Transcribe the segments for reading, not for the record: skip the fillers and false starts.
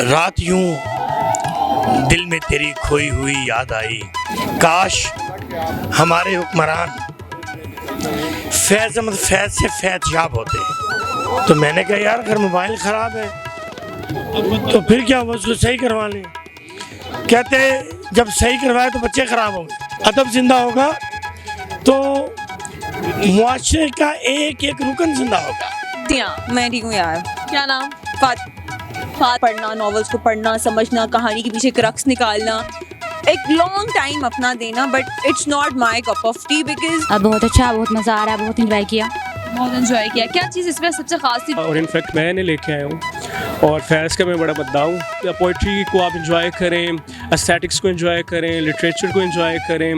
रात यूं दिल में तेरी खोई हुई याद आई, काश हमारे हुक्मरान फैज़ अहमद फैज़ से फैज़ याब होते। तो मैंने कहा यार अगर मोबाइल ख़राब है तो फिर क्या हुआ, उसको सही करवा लें। कहते जब सही करवाए तो बच्चे ख़राब होंगे, अदब जिंदा होगा तो मुआशरे का एक एक रुकन जिंदा होगा। मैं ठीक हूँ यार। क्या नाम? फात पढ़ना, नॉवेल्स को पढ़ना, समझना, कहानी के पीछे क्रक्स निकालना, एक लॉन्ग टाइम अपना देना, but it's not my cup of T because बहुत अच्छा, बहुत मज़ा आ रहा है, बहुत इंजॉय किया। बहुत एंजॉय किया। क्या चीज़ इसमें सबसे खास थी? और इनफैक्ट मैंने लेके आया हूँ और फैज़ का मैं बड़ा बद्दा हूँ। पोइट्री को आप इंजॉय करें, एस्थेटिक्स को इंजॉय करें, लिटरेचर को इंजॉय करें।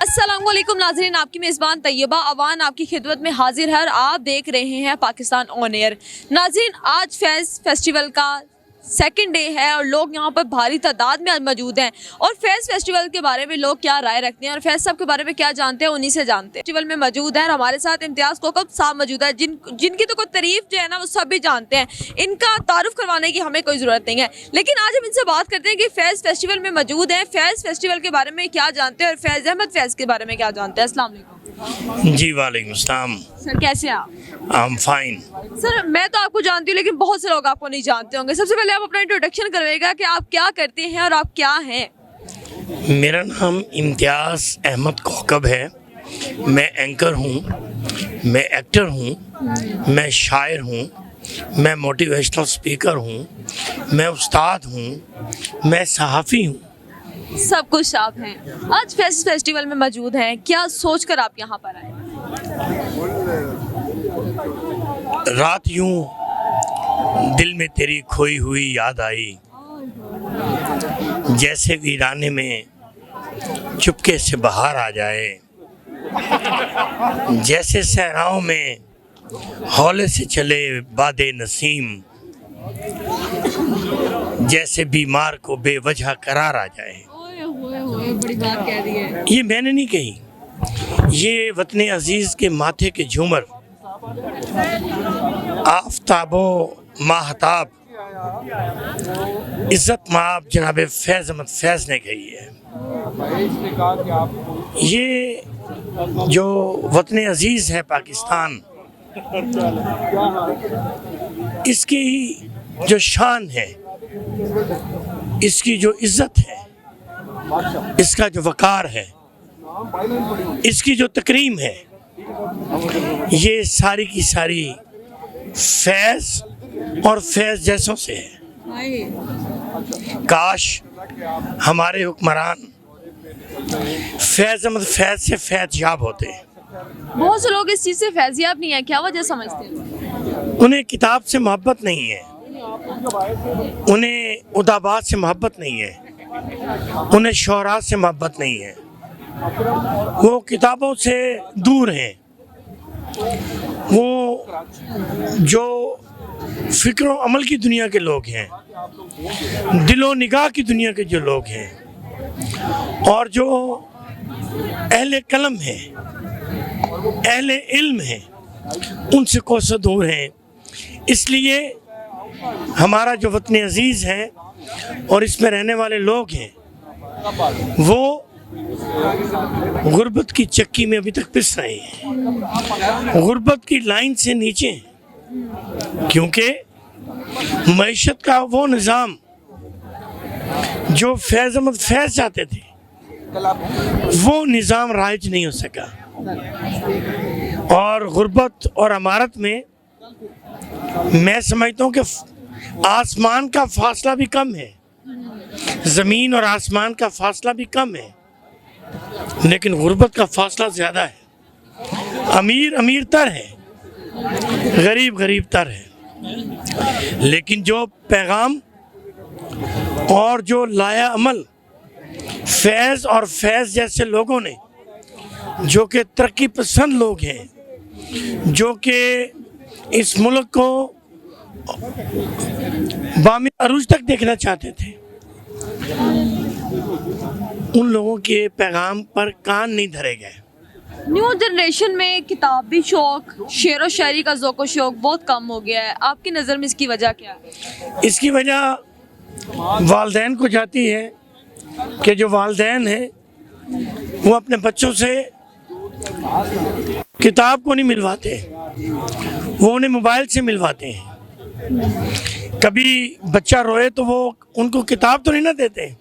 अस्सलामुअलैकुम नाज़रीन, आपकी मेज़बान तैयबा अवान आपकी खिदमत में हाजिर है और आप देख रहे हैं पाकिस्तान ऑन एयर। नाज़रीन, आज फैज़ फेस्टिवल का सेकंड डे है और लोग यहाँ पर भारी तादाद में मौजूद हैं और फैज़ फेस्टिवल के बारे में लोग क्या राय रखते हैं और फैज़ साहब के बारे में क्या जानते हैं, उन्हीं से जानते हैं। फेस्टिवल में मौजूद है और हमारे साथ इम्तियाज़ कोकब साहब मौजूद है, जिनकी तो कोई तारीफ जो है ना वो सब भी जानते हैं। इनका तारुफ करवाने की हमें कोई ज़रूरत नहीं है, लेकिन आज हम इनसे बात करते हैं कि फैज़ फेस्टिवल में मौजूद हैं, फैज़ फेस्टिवल के बारे में क्या जानते हैं और फैज़ अहमद फैज़ के बारे में क्या जानते हैं। अस्सलाम वालेकुम। जी वालेकुम अस्सलाम। सर कैसे हैं आप? I am fine. सर मैं तो आपको जानती हूँ लेकिन बहुत से लोग आपको नहीं जानते होंगे। सबसे पहले आप अपना इंट्रोडक्शन करवाइएगा कि आप क्या करते हैं और आप क्या हैं। मेरा नाम इम्तियाज़ अहमद कोकब है। मैं एंकर हूँ, मैं एक्टर हूँ, मैं शायर हूँ, मैं मोटिवेशनल स्पीकर हूँ, मैं उस्ताद हूँ, मैं सहाफ़ी हूँ। सब कुछ आप हैं। आज फैज़ फेस्टिवल में मौजूद हैं, क्या सोचकर आप यहाँ पर आए? रात यूं दिल में तेरी खोई हुई याद आई, जैसे वीराने में चुपके से बाहर आ जाए, जैसे सहराओं में हौले से चले बादे नसीम, जैसे बीमार को बेवजह करार आ जाए। बड़ी बात कह दी है। ये मैंने नहीं कही, ये वतन अजीज़ के माथे के झूमर आफताबो माहताब इज़्ज़त माब जनाब फैज़ अहमद फैज़ ने कही है। ये जो वतन अजीज़ है पाकिस्तान, इसकी जो शान है, इसकी जो इज़्ज़त है, इसका जो वक़ार है, इसकी जो तकरीम है, ये सारी की सारी फैज़ और फैज़ जैसों से है। काश हमारे हुक्मरान फैज़ अहमद फैज़ से फैज़ याब होते। बहुत से लोग इस चीज़ से फैज़याब नहीं है, क्या वजह समझते हैं? उन्हें किताब से मोहब्बत नहीं है, उन्हें उदाबात से मोहब्बत नहीं है, उन्हें शोहरा से मोहब्बत नहीं है, वो किताबों से दूर हैं, वो जो फ़िक्र और अमल की दुनिया के लोग हैं, दिलो निगाह की दुनिया के जो लोग हैं, और जो अहले कलम हैं, अहले इल्म हैं, उनसे कोसों दूर हैं। इसलिए हमारा जो वतन अजीज़ है और इसमें रहने वाले लोग हैं, वो गुर्बत की चक्की में अभी तक पिस रहे हैं, गुर्बत की लाइन से नीचे हैं, क्योंकि मईशत का वो निज़ाम जो फैज़ अहमद फैज़ चाहते थे, वो निज़ाम राइज नहीं हो सका। और गुर्बत और अमारत में मैं समझता हूँ कि आसमान का फासला भी कम है, ज़मीन और आसमान का फासला भी कम है, लेकिन गुर्बत का फासला ज़्यादा है। अमीर अमीर तर है, गरीब गरीब तर है। लेकिन जो पैगाम और जो लाया अमल फैज़ और फैज़ जैसे लोगों ने, जो कि तरक्की पसंद लोग हैं, जो कि इस मुल्क को बामी अरूज तक देखना चाहते थे, उन लोगों के पैगाम पर कान नहीं धरे गए। न्यू जनरेशन में किताबी शौक, शेर व शायरी का ज़ौक़ व शौक बहुत कम हो गया है। आपकी नज़र में इसकी वजह क्या है? इसकी वजह वालिदैन को जाती है कि जो वालिदैन हैं वो अपने बच्चों से किताब को नहीं मिलवाते, वो उन्हें मोबाइल से मिलवाते हैं। कभी बच्चा रोए तो वो उनको किताब तो नहीं ना देते,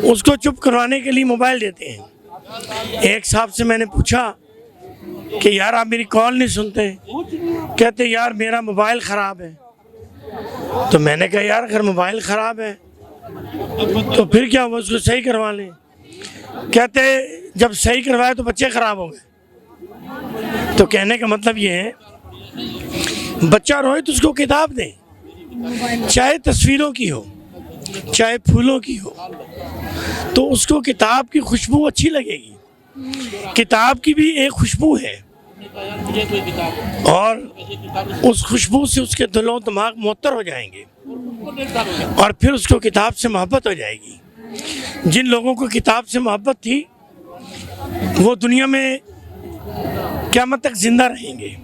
उसको चुप करवाने के लिए मोबाइल देते हैं। एक साहब से मैंने पूछा कि यार आप मेरी कॉल नहीं सुनते, कहते यार मेरा मोबाइल ख़राब है। तो मैंने कहा यार अगर मोबाइल ख़राब है तो फिर क्या हुआ, उसको सही करवा लें। कहते जब सही करवाए तो बच्चे ख़राब हो गए। तो कहने का मतलब ये है बच्चा रोए तो उसको किताब दें, चाहे तस्वीरों की हो चाहे फूलों की हो, तो उसको किताब की खुशबू अच्छी लगेगी। किताब की भी एक खुशबू है और उस खुशबू से उसके दिलों दिमाग मुअत्तर हो जाएंगे और फिर उसको किताब से मोहब्बत हो जाएगी। जिन लोगों को किताब से मोहब्बत थी वो दुनिया में क़यामत तक जिंदा रहेंगे,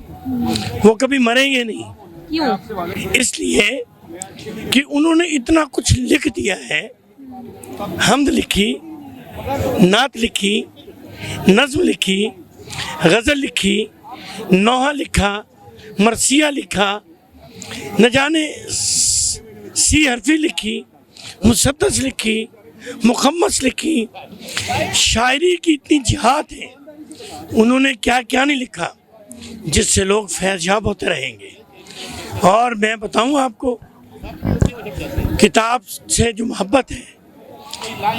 वो कभी मरेंगे नहीं। क्यों? इसलिए कि उन्होंने इतना कुछ लिख दिया है। हम्द लिखी, नात लिखी, नज़्म लिखी, गज़ल लिखी, नोहा लिखा, मरसिया लिखा, न जाने सी हरफी लिखी, मुसद्दस लिखी, मुखम्मस लिखी। शायरी की इतनी जिहाद है, उन्होंने क्या क्या नहीं लिखा जिससे लोग फैज़याब होते रहेंगे। और मैं बताऊं आपको, किताब से जो मोहब्बत है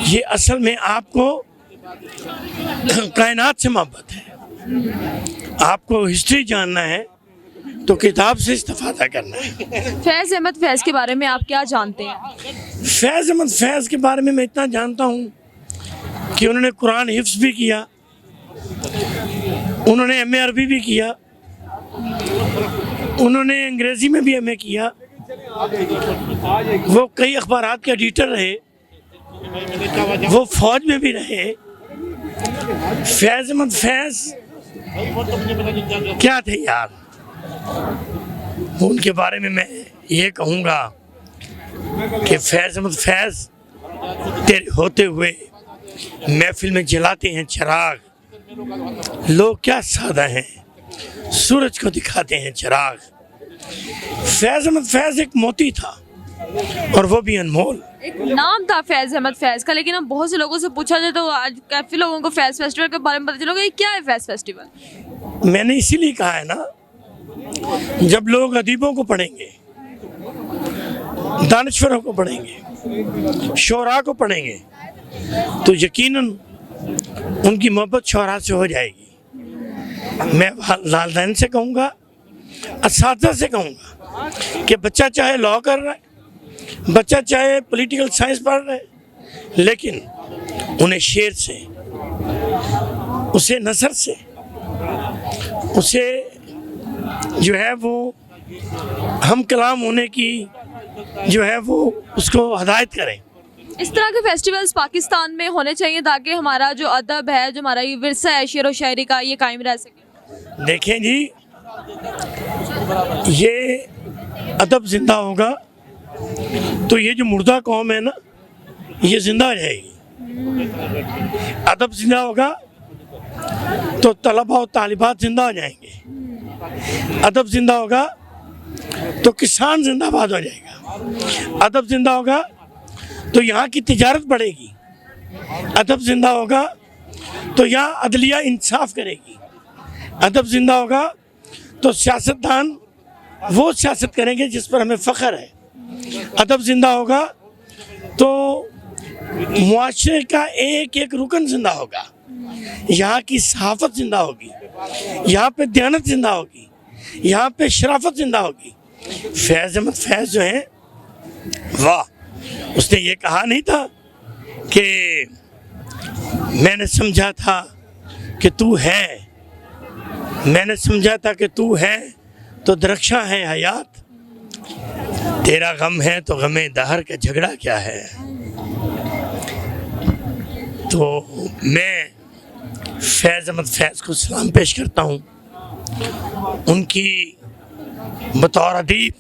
ये असल में आपको कायनात से मोहब्बत है। आपको हिस्ट्री जानना है तो किताब से इस्तेफादा करना है। फैज़ अहमद फैज़ के बारे में आप क्या जानते हैं? फैज़ अहमद फैज़ के बारे में मैं इतना जानता हूँ कि उन्होंने कुरान हिफ्ज़ भी किया, उन्होंने एम.ए. अरबी भी किया, उन्होंने अंग्रेज़ी में भी एम.ए. किया, वो कई अखबारात के एडिटर रहे, वो फौज में भी रहे। फैज़ अहमद फैज़ क्या थे यार, उनके बारे में मैं ये कहूँगा कि फैज़ अहमद फैज़ तेरे होते हुए महफिल में जलाते हैं चिराग। लोग क्या सादा हैं, सूरज को दिखाते हैं चिराग। फैज़ अहमद फैज़ एक मोती था और वो भी अनमोल। एक नाम था फैज़ अहमद फैज़ का, लेकिन अब बहुत से लोगों से पूछा जाए तो आज काफ़ी लोगों को फैज़ फेस्टिवल के बारे में पता चलोगे क्या है फैज़ फेस्टिवल। मैंने इसीलिए कहा है ना, जब लोग अदीबों को पढ़ेंगे, दानिश्वरों को पढ़ेंगे, शोरा को पढ़ेंगे, तो यकीनन उनकी मोहब्बत शोरा से हो जाएगी। मैं वालिदैन से कहूँगा, असातिज़ा से कहूँगा कि बच्चा चाहे लॉ कर रहा है, बच्चा चाहे पॉलिटिकल साइंस पढ़ रहा है, लेकिन उन्हें शेर से, उसे नसर से, उसे जो है वो हम कलाम होने की जो है वो उसको हदायत करें। इस तरह के फेस्टिवल्स पाकिस्तान में होने चाहिए ताकि हमारा जो अदब है, जो हमारा ये विरसा है शेर व शायरी का, ये कायम रह सके। देखें जी, ये अदब जिंदा होगा तो ये जो मुर्दा कौम है ना, ये जिंदा हो जाएगी। अदब जिंदा होगा तो तलबा और तालिबात जिंदा हो जाएंगे। अदब जिंदा होगा तो किसान जिंदाबाद हो जाएगा। अदब जिंदा होगा तो यहाँ की तिजारत बढ़ेगी। अदब जिंदा होगा तो यहाँ अदलिया इंसाफ करेगी। अदब जिंदा होगा तो सियासतदान वो सियासत करेंगे जिस पर हमें फ़ख्र है। अदब जिंदा होगा तो मुआशरे का एक एक रुकन जिंदा होगा। यहाँ की सहाफ़त जिंदा होगी, यहाँ पे दयानत जिंदा होगी, यहाँ पे शराफत जिंदा होगी। फैज़ अहमद फैज़ जो हैं, वाह, उसने ये कहा नहीं था कि मैंने समझा था कि तू है, मैंने समझा था कि तू है तो दरख्शां है हयात, तेरा गम है तो गमे दहर का झगड़ा क्या है। तो मैं फैज़ अहमद फैज़ को सलाम पेश करता हूँ। उनकी बतौर अदीब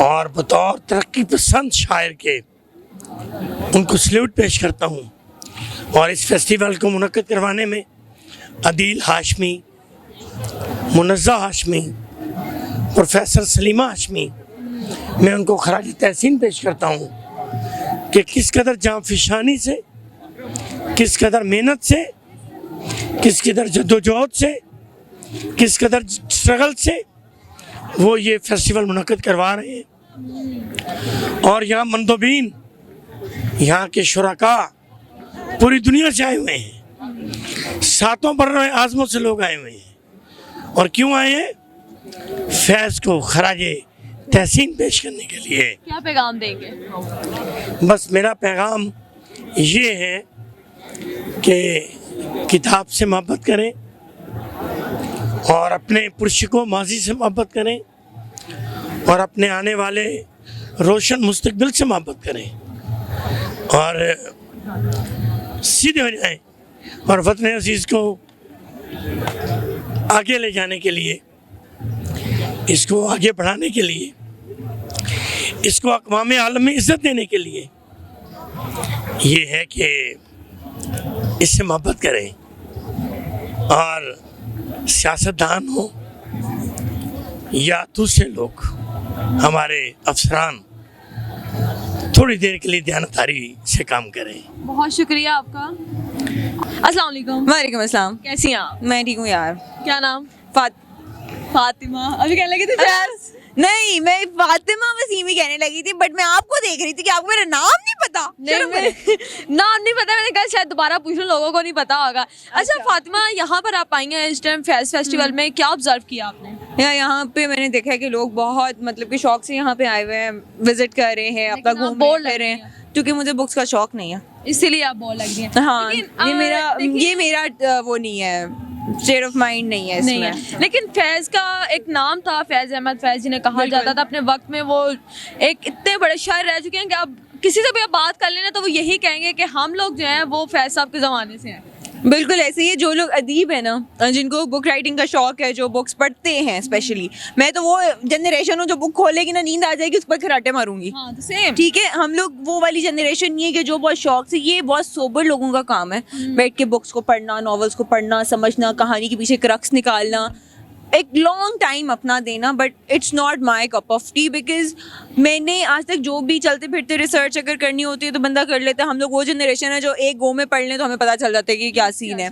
और बतौर तरक्की पसंद शायर के उनको सल्यूट पेश करता हूँ। और इस फेस्टिवल को मुनक्किद करवाने में अदील हाशमी, मुनज़्ज़ा हाशमी, प्रोफेसर सलीमा हाशमी, मैं उनको खराज तहसीन पेश करता हूँ कि किस कदर जाँफिशानी से, किस कदर मेहनत से, किस कदर जद्दोजहद से, किस कदर स्ट्रगल से वो ये फेस्टिवल मुनक्किद करवा रहे हैं। और यहाँ मंदोबीन, यहाँ के शुरका पूरी दुनिया से आए हुए हैं, सातों बर्रे आज़मों से लोग आए हुए हैं। और क्यों आए हैं? फैज़ को खराजे तहसीन पेश करने के लिए। क्या पैगाम देंगे? बस मेरा पैगाम ये है कि किताब से मोहब्बत करें और अपने पुरशिको माजी से मोहब्बत करें और अपने आने वाले रोशन मुस्तकबिल से मोहब्बत करें और सीधे हो जाएं और वतन अजीज़ को आगे ले जाने के लिए, इसको आगे बढ़ाने के लिए, इसको अक़वाम आलम में इज़्ज़त देने के लिए ये है कि इससे मोहब्बत करें। और सियासतदान हो या दूसरे लोग, हमारे अफसरान थोड़ी देर के लिए दयानतदारी से काम करें। बहुत शुक्रिया आपका। अस्सलाम वालेकुम। वालेकुम अस्सलाम। कैसी हैं आप? मैं ठीक हूँ यार। क्या नाम? फात फातिमा। अभी कहने लगी थी फैज़। नहीं, मैं फातिमा वसीम ही कहने लगी थी, बट मैं आपको देख रही थी कि आपको मेरा नाम नहीं पता। नहीं, नाम नहीं पता, मैंने कहा शायद दोबारा पूछ लूं, लोगों को नहीं पता होगा। अच्छा फातिमा, यहाँ पर आप आई हैं इस टाइम फैज़ फेस्टिवल में, क्या ऑब्जर्व किया आपने? यहाँ पे मैंने देखा है कि लोग बहुत मतलब कि शौक से यहाँ पे आए हुए हैं, विजिट कर रहे हैं, अपना लेकिन आप घूम बोर रहे लग रही हैं, क्योंकि मुझे बुक्स का शौक नहीं है। इसीलिए आप बोल लग रही हैं। हाँ, लेकिन, ये मेरा वो नहीं है, स्टेट ऑफ माइंड नहीं है नहीं है। इसमें। लेकिन फैज़ का एक नाम था, फैज़ अहमद फैज़ जिन्हें कहा जाता था अपने वक्त में, वो एक इतने बड़े शायर रह चुके हैं कि अब किसी से भी आप बात कर लेना तो वो यही कहेंगे कि हम लोग जो हैं वो फैज़ साहब के ज़माने से हैं। बिल्कुल ऐसे ही है। जो लोग अदीब है ना, जिनको बुक राइटिंग का शौक है, जो बुक्स पढ़ते हैं स्पेशली, मैं तो वो जनरेशन हूँ जो बुक खोलेगी ना नींद आ जाएगी, उस पर खराटे मारूंगी। हाँ, तो सेम। ठीक है, हम लोग वो वाली जनरेशन नहीं है कि जो बहुत शौक से, ये बहुत सोबर लोगों का काम है बैठ के बुक्स को पढ़ना, नॉवेल्स को पढ़ना, समझना, कहानी के पीछे क्रक्स निकालना, एक लॉन्ग टाइम अपना देना। But it's not my cup of T, because मैंने आज तक जो भी चलते फिरते रिसर्च अगर करनी होती है तो बंदा कर लेता है। हम लोग वो जनरेशन है जो एक गो में पढ़ लें तो हमें पता चल जाता है कि क्या सीन है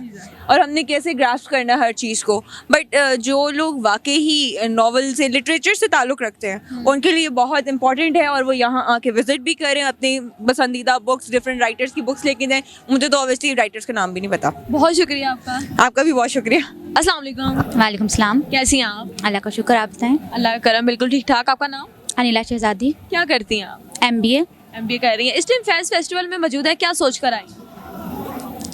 और हमने कैसे ग्रास्प करना है हर चीज़ को। बट जो लोग वाकई ही नॉवल से, लिटरेचर से ताल्लुक़ रखते हैं, उनके लिए बहुत इंपॉर्टेंट है और वो यहाँ आके विजिट भी करें, अपनी पसंदीदा बुक्स, डिफरेंट राइटर्स की बुक्स लेके जाएँ। मुझे तो ऑब्वियसली राइटर्स का नाम भी नहीं पता। बहुत शुक्रिया आपका। आपका भी बहुत शुक्रिया। अस्सलाम वालेकुम। वालेकुम सलाम। कैसी हैं आप? अल्लाह का शुक्र, आप बताएं। अल्लाह का करम, बिल्कुल ठीक ठाक। आपका नाम? अनिला शहजादी, क्या करती हैं आप? MBA। MBA कर रही हैं। इस टाइम फैज़ फेस्टिवल में मौजूद है, क्या सोच कर आई?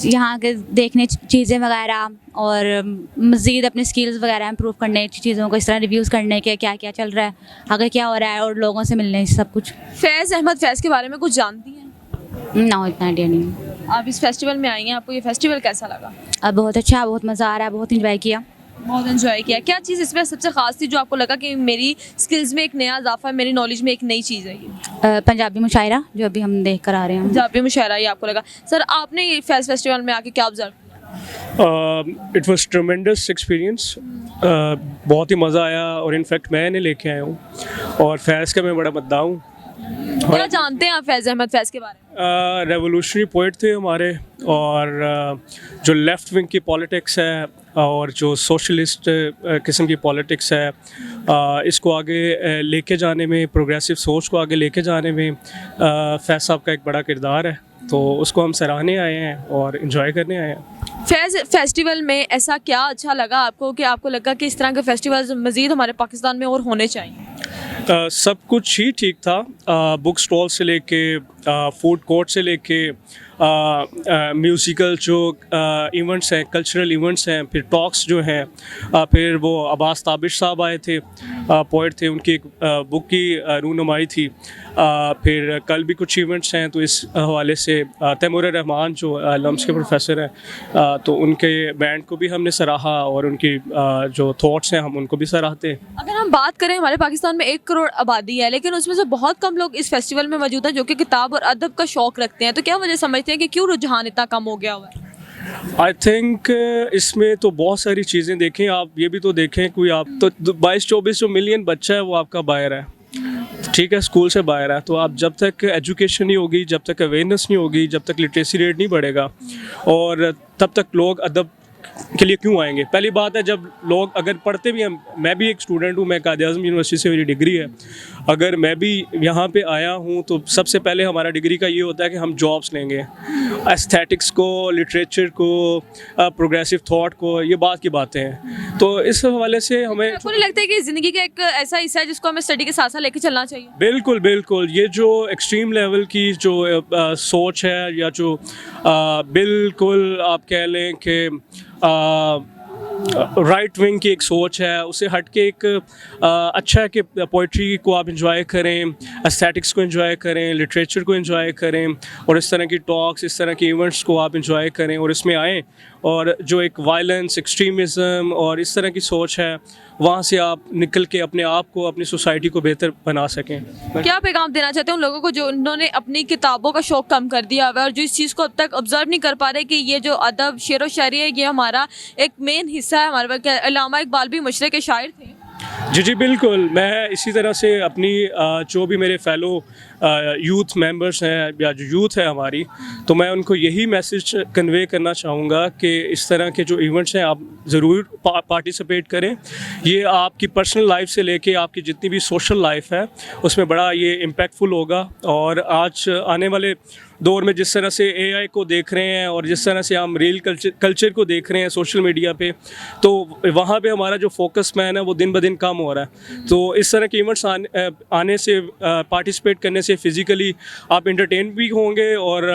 यहाँ के देखने चीज़ें वगैरह और मज़ीद अपने स्किल्स वगैरह इम्प्रूव करने, चीज़ों को इस तरह रिव्यूज़ करने के, क्या क्या चल रहा है, आगे क्या हो रहा है, और लोगों से मिलने, सब कुछ। फैज़ अहमद फैज़ के बारे में कुछ जानती हैं? ना, इतना आइडिया नहीं। आप इस फेस्टिवल में आई हैं, आपको ये फेस्टिवल कैसा लगा? अब बहुत अच्छा, बहुत मज़ा आ रहा है, बहुत इंजॉय किया। बहुत एंजॉय किया। क्या चीज़ इसमें सबसे ख़ास थी जो आपको लगा कि मेरी स्किल्स में एक नया इजाफा है, मेरी नॉलेज में एक नई चीज़ है ये? पंजाबी मुशायरा जो अभी हम देख कर आ रहे हैं। पंजाबी मुशायरा, ये आपको लगा? सर, आपने ये फैज़ फेस्टिवल में आके क्या ऑब्जर्व किया? It was ट्रेमेंडस experience. बहुत ही मज़ा आया और इनफैक्ट मैंने लेके आया हूँ और फैज़ का मैं बड़ा मद्दाह हूँ। क्या जानते हैं आप फैज़ अहमद फैज़ के बारे में? रेवोल्यूशनरी पोइट थे हमारे, और जो लेफ़्ट विंग की पॉलिटिक्स है और जो सोशलिस्ट किस्म की पॉलिटिक्स है, इसको आगे लेके जाने में, प्रोग्रेसिव सोच को आगे लेके जाने में फैज़ साहब का एक बड़ा किरदार है। तो उसको हम सराहने आए हैं और इन्जॉय करने आए हैं। फैज़ फेस्टिवल में ऐसा क्या अच्छा लगा आपको कि आपको लगा कि इस तरह के फेस्टिवल्स मज़ीद हमारे पाकिस्तान में और होने चाहिए? सब कुछ ही ठीक था। बुक स्टॉल से लेके फूड कोर्ट से लेके म्यूज़िकल जो इवेंट्स हैं, कल्चरल इवेंट्स हैं, फिर टॉक्स जो हैं, फिर वो अब्बास ताबिश साहब आए थे, पोइट थे, उनकी एक बुक की रूनुमाई थी। फिर कल भी कुछ इवेंट्स हैं, तो इस हवाले से तैमूर रहमान जो लम्स के प्रोफेसर हैं, तो उनके बैंड को भी हमने सराहा और उनकी जो थॉट्स हैं हम उनको भी सराहते हैं। अगर हम बात करें, हमारे पाकिस्तान में 1 करोड़ आबादी है, लेकिन उसमें से बहुत कम लोग इस फेस्टिवल में मौजूद हैं जो कि किताब और अदब का शौक़ रखते हैं। तो क्या वजह समझते हैं कि क्यों रुझान इतना कम हो गया हुआ है? आई थिंक इसमें तो बहुत सारी चीज़ें देखें, आप ये भी तो देखें, कोई आप तो 22-24 जो मिलियन बच्चा है वो आपका बाहर है, ठीक है, स्कूल से बाहर है। तो आप जब तक एजुकेशन नहीं होगी, जब तक अवेयरनेस नहीं होगी, जब तक लिटरेसी रेट नहीं बढ़ेगा, और तब तक लोग अदब के लिए क्यों आएंगे? पहली बात है, जब लोग अगर पढ़ते भी हैं, मैं भी एक स्टूडेंट हूँ, मैं कायद-ए-आज़म यूनिवर्सिटी से मेरी डिग्री है, अगर मैं भी यहाँ पे आया हूँ तो सबसे पहले हमारा डिग्री का ये होता है कि हम जॉब्स लेंगे, एस्थेटिक्स को, लिटरेचर को, प्रोग्रेसिव थॉट को, ये बात की बातें हैं। तो इस हवाले से हमें आपको नहीं लगता है कि ज़िंदगी का एक ऐसा हिस्सा है जिसको हमें स्टडी के साथ साथ लेके चलना चाहिए? बिल्कुल बिल्कुल, ये जो एक्सट्रीम लेवल की जो सोच है, या जो बिल्कुल आप कह लें कि राइट विंग की एक सोच है, उससे हट के एक अच्छा है कि पोइट्री को आप इंजॉय करें, एस्थेटिक्स को इंजॉय करें, लिटरेचर को इंजॉय करें, और इस तरह की टॉक्स, इस तरह के इवेंट्स को आप इंजॉय करें और इसमें आएँ। और जो एक वायलेंस, एक्सट्रीमिज़म और इस तरह की सोच है, वहाँ से आप निकल के अपने आप को, अपनी सोसाइटी को बेहतर बना सकें। क्या पैगाम देना चाहते हैं उन लोगों को जो उन्होंने अपनी किताबों का शौक़ कम कर दिया हुआ है और जो इस चीज़ को अब तक ऑब्जर्व नहीं कर पा रहे कि ये जो अदब, शेर व शायरी है, ये हमारा एक मेन हिस्सा है? हमारे पास अल्लामा इकबाल भी मुशरक़ के शायर थे। जी बिल्कुल, मैं इसी तरह से अपनी जो भी मेरे फेलो यूथ मेंबर्स हैं या जो यूथ है हमारी, तो मैं उनको यही मैसेज कन्वे करना चाहूँगा कि इस तरह के जो इवेंट्स हैं आप ज़रूर पार्टिसिपेट करें। ये आपकी पर्सनल लाइफ से लेके आपकी जितनी भी सोशल लाइफ है उसमें बड़ा ये इम्पैक्टफुल होगा। और आज आने वाले दौर में जिस तरह से AI को देख रहे हैं और जिस तरह से हम रील कल्चर को देख रहे हैं सोशल मीडिया पे, तो वहाँ पे हमारा जो फोकस मैन है वो दिन ब दिन कम हो रहा है। तो इस तरह के इवेंट्स आने से, पार्टिसिपेट करने से फिज़िकली आप इंटरटेन भी होंगे और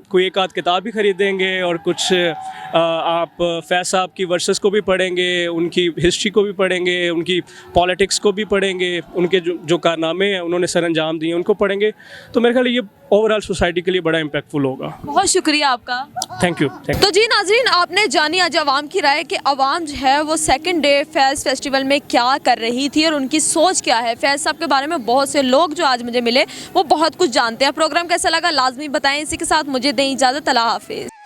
कोई एक आध किताब भी ख़रीदेंगे और कुछ आप फैज़ साहब की वर्सेस को भी पढ़ेंगे, उनकी हिस्ट्री को भी पढ़ेंगे, उनकी पॉलिटिक्स को भी पढ़ेंगे, उनके जो कारनामे हैं उन्होंने सर अंजाम दिए उनको पढ़ेंगे। तो मेरे ख्याल ये ओवरऑल सोसाइटी के लिए बड़ा इम्पैक्टफुल होगा। बहुत शुक्रिया आपका। Thank you. तो जी नाजरीन, आपने जानी आज आवाम की राय कि आवाम जो है वो सेकंड डे फैज़ फेस्टिवल में क्या कर रही थी और उनकी सोच क्या है। फैज़ साहब के बारे में बहुत से लोग जो आज मुझे मिले वो बहुत कुछ जानते हैं। प्रोग्राम कैसा लगा लाजमी बताएं। इसी के साथ मुझे दें इजाज़त। अल्लाह हाफिज़।